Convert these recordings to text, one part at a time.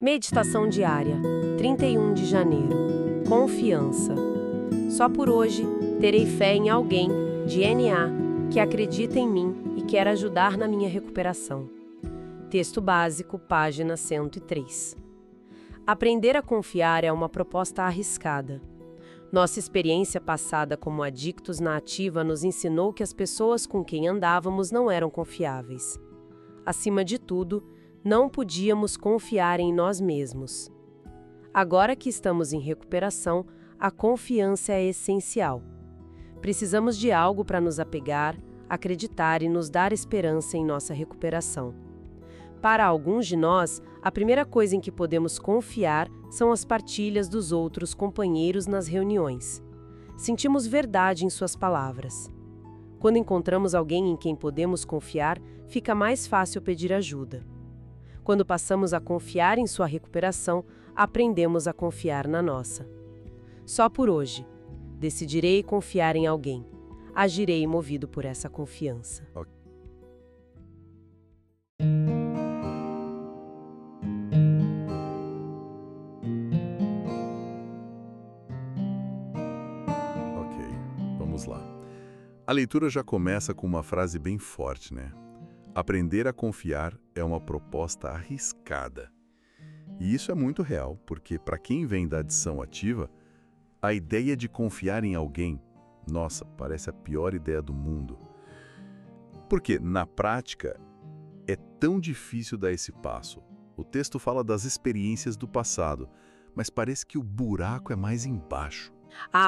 Meditação diária, 31 de janeiro. Confiança. Só por hoje terei fé em alguém, de NA, que acredita em mim e quer ajudar na minha recuperação. Texto básico, página 103. Aprender a confiar é uma proposta arriscada. Nossa experiência passada como adictos na ativa nos ensinou que as pessoas com quem andávamos não eram confiáveis. Acima de tudo, não podíamos confiar em nós mesmos. Agora que estamos em recuperação, a confiança é essencial. Precisamos de algo para nos apegar, acreditar e nos dar esperança em nossa recuperação. Para alguns de nós, a primeira coisa em que podemos confiar são as partilhas dos outros companheiros nas reuniões. Sentimos verdade em suas palavras. Quando encontramos alguém em quem podemos confiar, fica mais fácil pedir ajuda. Quando passamos a confiar em sua recuperação, aprendemos a confiar na nossa. Só por hoje, decidirei confiar em alguém. Agirei movido por essa confiança. Ok, vamos lá. A leitura já começa com uma frase bem forte, né? Aprender a confiar é uma proposta arriscada. E isso é muito real, porque para quem vem da adição ativa, a ideia de confiar em alguém, nossa, parece a pior ideia do mundo. Porque, na prática, é tão difícil dar esse passo. O texto fala das experiências do passado, mas parece que o buraco é mais embaixo.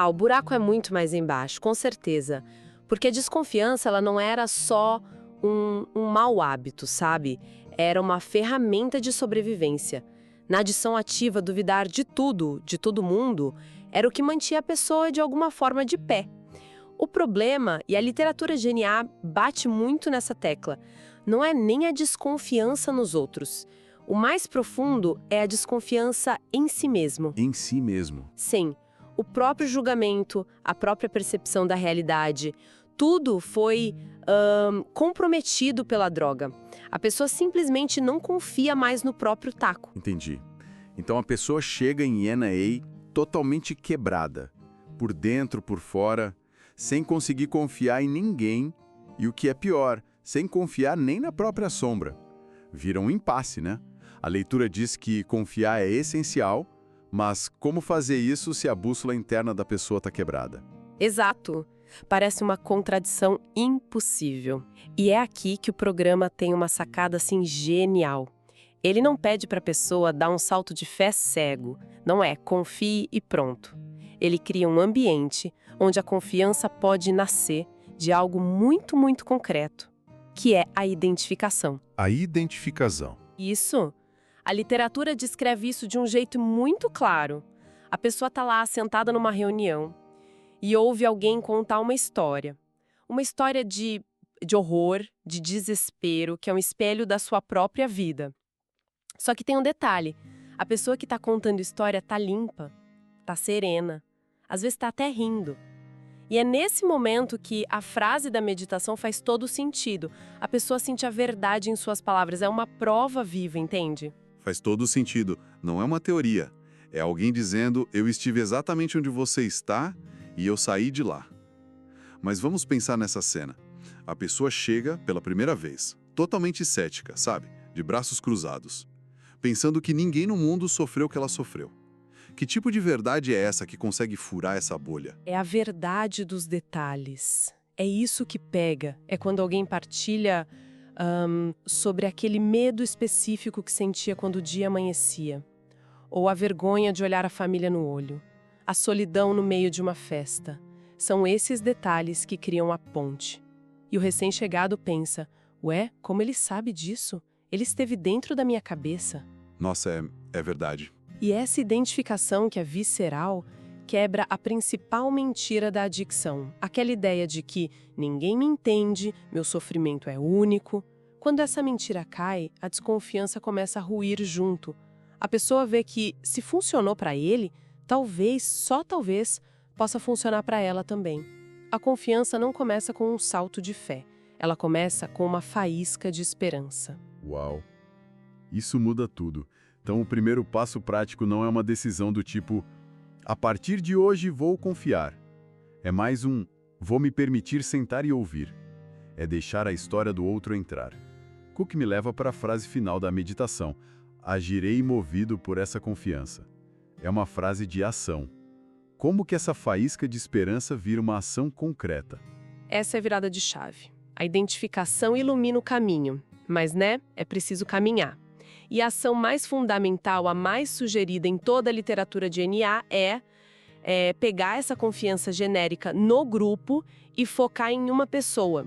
O buraco é muito mais embaixo, com certeza. Porque a desconfiança, ela não era só um mau hábito, sabe? Era uma ferramenta de sobrevivência. Na adição ativa, duvidar de tudo, de todo mundo, era o que mantinha a pessoa de alguma forma de pé. O problema, e a literatura GNA bate muito nessa tecla, não é nem a desconfiança nos outros. O mais profundo é a desconfiança em si mesmo. Em si mesmo. Sim, o próprio julgamento, a própria percepção da realidade, tudo foi comprometido pela droga. A pessoa simplesmente não confia mais no próprio taco. Entendi. Então a pessoa chega em NA totalmente quebrada, por dentro, por fora, sem conseguir confiar em ninguém e, o que é pior, sem confiar nem na própria sombra. Vira um impasse, né? A leitura diz que confiar é essencial, mas como fazer isso se a bússola interna da pessoa está quebrada? Exato. Parece uma contradição impossível. E é aqui que o programa tem uma sacada assim genial. Ele não pede para a pessoa dar um salto de fé cego, não é confie e pronto. Ele cria um ambiente onde a confiança pode nascer de algo muito, muito concreto, que é a identificação. A identificação. Isso. A literatura descreve isso de um jeito muito claro. A pessoa está lá sentada numa reunião e ouve alguém contar uma história. Uma história de horror, de desespero, que é um espelho da sua própria vida. Só que tem um detalhe. A pessoa que está contando história está limpa, está serena, às vezes está até rindo. E é nesse momento que a frase da meditação faz todo sentido. A pessoa sente a verdade em suas palavras. É uma prova viva, entende? Faz todo sentido. Não é uma teoria. É alguém dizendo, eu estive exatamente onde você está e eu saí de lá. Mas vamos pensar nessa cena. A pessoa chega pela primeira vez, totalmente cética, sabe? De braços cruzados. Pensando que ninguém no mundo sofreu o que ela sofreu. Que tipo de verdade é essa que consegue furar essa bolha? É a verdade dos detalhes. É isso que pega. É quando alguém partilha sobre aquele medo específico que sentia quando o dia amanhecia. Ou a vergonha de olhar a família no olho. A solidão no meio de uma festa. São esses detalhes que criam a ponte. E o recém-chegado pensa, ué, como ele sabe disso? Ele esteve dentro da minha cabeça. Nossa, é verdade. E essa identificação que é visceral quebra a principal mentira da adicção. Aquela ideia de que ninguém me entende, meu sofrimento é único. Quando essa mentira cai, a desconfiança começa a ruir junto. A pessoa vê que, se funcionou para ele, talvez, só talvez, possa funcionar para ela também. A confiança não começa com um salto de fé. Ela começa com uma faísca de esperança. Uau! Isso muda tudo. Então, o primeiro passo prático não é uma decisão do tipo, a partir de hoje vou confiar. É mais um, vou me permitir sentar e ouvir. É deixar a história do outro entrar. O que me leva para a frase final da meditação, agirei movido por essa confiança. É uma frase de ação. Como que essa faísca de esperança vira uma ação concreta? Essa é a virada de chave. A identificação ilumina o caminho, mas, é preciso caminhar. E a ação mais fundamental, a mais sugerida em toda a literatura de NA é pegar essa confiança genérica no grupo e focar em uma pessoa.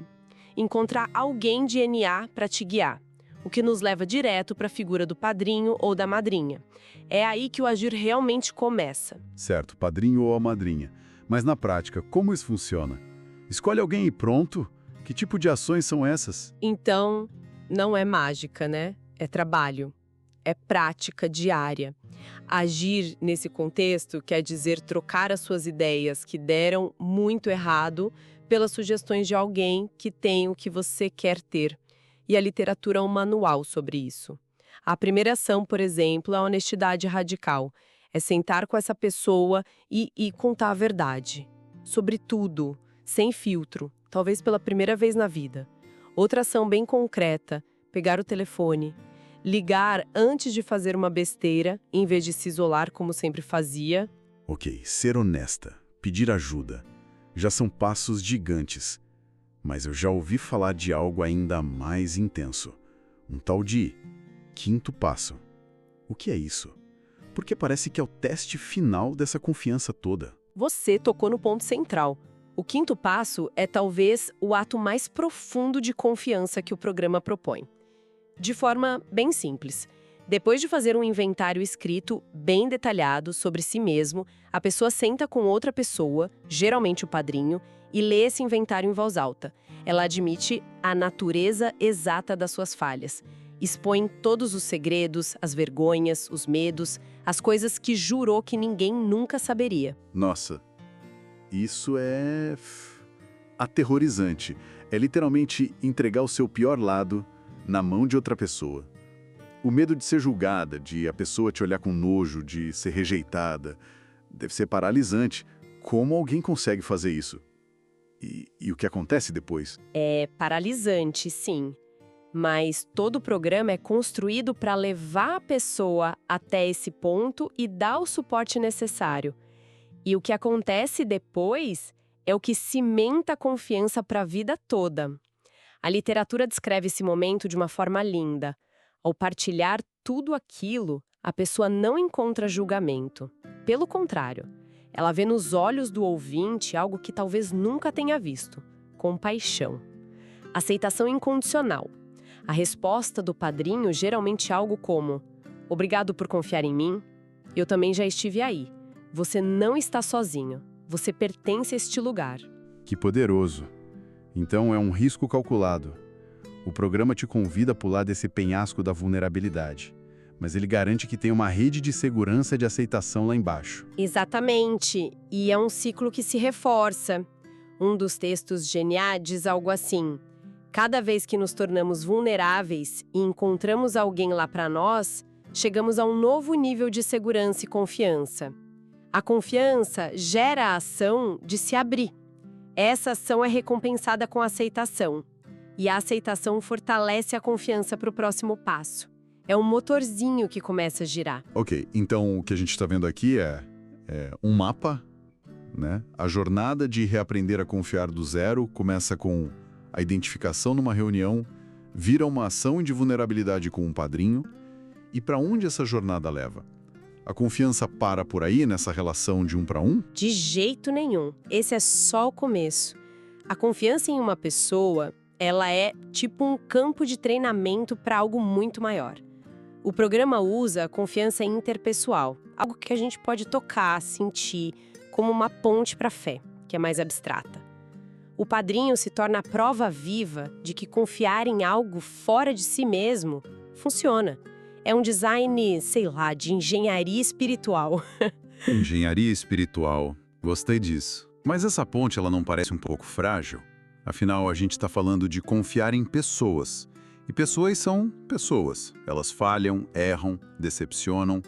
Encontrar alguém de NA para te guiar, o que nos leva direto para a figura do padrinho ou da madrinha. É aí que o agir realmente começa. Certo, padrinho ou a madrinha. Mas na prática, como isso funciona? Escolhe alguém e pronto? Que tipo de ações são essas? Então, não é mágica, É trabalho. É prática diária. Agir nesse contexto quer dizer trocar as suas ideias que deram muito errado pelas sugestões de alguém que tem o que você quer ter. E a literatura é um manual sobre isso. A primeira ação, por exemplo, é a honestidade radical. É sentar com essa pessoa e contar a verdade. Sobre tudo, sem filtro, talvez pela primeira vez na vida. Outra ação bem concreta, pegar o telefone, ligar antes de fazer uma besteira, em vez de se isolar como sempre fazia. Ok, ser honesta, pedir ajuda. Já são passos gigantes. Mas eu já ouvi falar de algo ainda mais intenso. Um tal de quinto passo. O que é isso? Porque parece que é o teste final dessa confiança toda. Você tocou no ponto central. O quinto passo é talvez o ato mais profundo de confiança que o programa propõe. De forma bem simples. Depois de fazer um inventário escrito bem detalhado sobre si mesmo, a pessoa senta com outra pessoa, geralmente o padrinho, e lê esse inventário em voz alta. Ela admite a natureza exata das suas falhas. Expõe todos os segredos, as vergonhas, os medos, as coisas que jurou que ninguém nunca saberia. Nossa, isso é aterrorizante. É literalmente entregar o seu pior lado na mão de outra pessoa. O medo de ser julgada, de a pessoa te olhar com nojo, de ser rejeitada, deve ser paralisante. Como alguém consegue fazer isso? E o que acontece depois? É paralisante, sim. Mas todo o programa é construído para levar a pessoa até esse ponto e dar o suporte necessário. E o que acontece depois é o que cimenta a confiança para a vida toda. A literatura descreve esse momento de uma forma linda. Ao partilhar tudo aquilo, a pessoa não encontra julgamento. Pelo contrário, ela vê nos olhos do ouvinte algo que talvez nunca tenha visto: compaixão. Aceitação incondicional. A resposta do padrinho geralmente é algo como: obrigado por confiar em mim, eu também já estive aí. Você não está sozinho, você pertence a este lugar. Que poderoso. Então é um risco calculado. O programa te convida a pular desse penhasco da vulnerabilidade, mas ele garante que tem uma rede de segurança e de aceitação lá embaixo. Exatamente, e é um ciclo que se reforça. Um dos textos de NA diz algo assim: cada vez que nos tornamos vulneráveis e encontramos alguém lá para nós, chegamos a um novo nível de segurança e confiança. A confiança gera a ação de se abrir. Essa ação é recompensada com a aceitação. E a aceitação fortalece a confiança para o próximo passo. É um motorzinho que começa a girar. Ok, então o que a gente está vendo aqui é um mapa, né? A jornada de reaprender a confiar do zero começa com a identificação numa reunião, vira uma ação de vulnerabilidade com um padrinho. E para onde essa jornada leva? A confiança para por aí, nessa relação de 1 para 1? De jeito nenhum. Esse é só o começo. A confiança em uma pessoa, ela é tipo um campo de treinamento para algo muito maior. O programa usa a confiança interpessoal, algo que a gente pode tocar, sentir, como uma ponte para a fé, que é mais abstrata. O padrinho se torna a prova viva de que confiar em algo fora de si mesmo funciona. É um design, sei lá, de engenharia espiritual. Engenharia espiritual. Gostei disso. Mas essa ponte, ela não parece um pouco frágil? Afinal, a gente está falando de confiar em pessoas. E pessoas são pessoas. Elas falham, erram, decepcionam.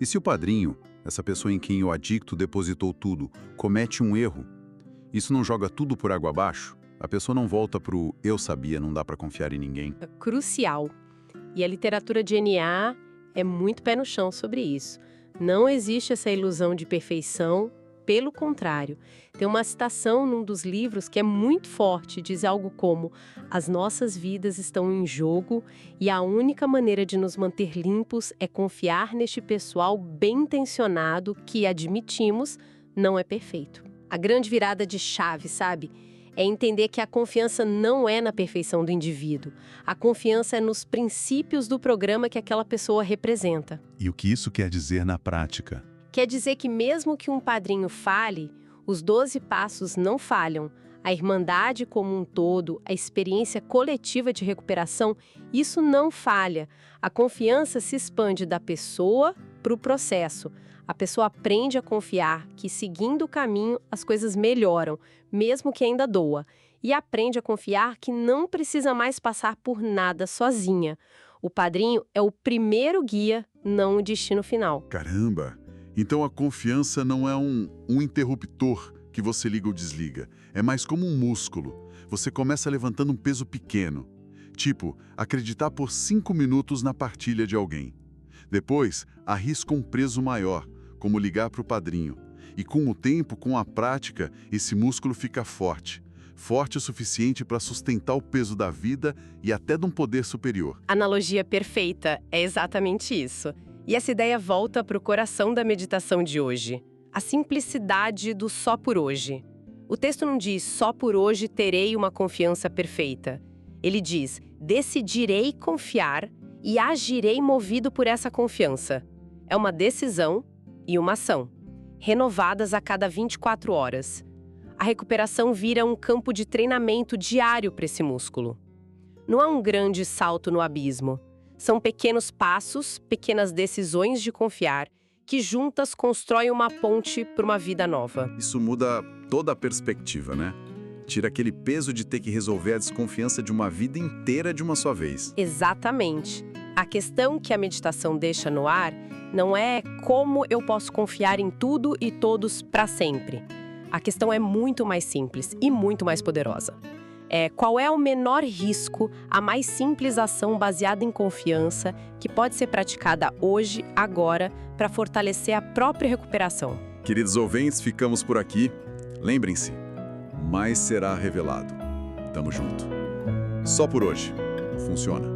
E se o padrinho, essa pessoa em quem o adicto depositou tudo, comete um erro, isso não joga tudo por água abaixo? A pessoa não volta pro "eu sabia, não dá para confiar em ninguém"? Crucial. E a literatura de NA é muito pé no chão sobre isso. Não existe essa ilusão de perfeição, pelo contrário. Tem uma citação num dos livros que é muito forte, diz algo como: as nossas vidas estão em jogo e a única maneira de nos manter limpos é confiar neste pessoal bem intencionado que, admitimos, não é perfeito. A grande virada de chave, sabe? É entender que a confiança não é na perfeição do indivíduo. A confiança é nos princípios do programa que aquela pessoa representa. E o que isso quer dizer na prática? Quer dizer que mesmo que um padrinho falhe, os 12 passos não falham. A irmandade como um todo, a experiência coletiva de recuperação, isso não falha. A confiança se expande da pessoa para o processo. A pessoa aprende a confiar que, seguindo o caminho, as coisas melhoram, mesmo que ainda doa. E aprende a confiar que não precisa mais passar por nada sozinha. O padrinho é o primeiro guia, não o destino final. Caramba! Então a confiança não é um interruptor que você liga ou desliga. É mais como um músculo. Você começa levantando um peso pequeno. Tipo, acreditar por 5 minutos na partilha de alguém. Depois, arrisca um peso maior, como ligar para o padrinho. E com o tempo, com a prática, esse músculo fica forte. Forte o suficiente para sustentar o peso da vida e até de um poder superior. Analogia perfeita, é exatamente isso. E essa ideia volta para o coração da meditação de hoje. A simplicidade do só por hoje. O texto não diz só por hoje terei uma confiança perfeita. Ele diz decidirei confiar e agirei movido por essa confiança. É uma decisão e uma ação, renovadas a cada 24 horas. A recuperação vira um campo de treinamento diário para esse músculo. Não é um grande salto no abismo. São pequenos passos, pequenas decisões de confiar, que juntas constroem uma ponte para uma vida nova. Isso muda toda a perspectiva, né? Tira aquele peso de ter que resolver a desconfiança de uma vida inteira de uma só vez. Exatamente. A questão que a meditação deixa no ar não é como eu posso confiar em tudo e todos para sempre. A questão é muito mais simples e muito mais poderosa. Qual é o menor risco, a mais simples ação baseada em confiança que pode ser praticada hoje, agora, para fortalecer a própria recuperação. Queridos ouvintes, ficamos por aqui. Lembrem-se, mais será revelado. Tamo junto. Só por hoje. Funciona.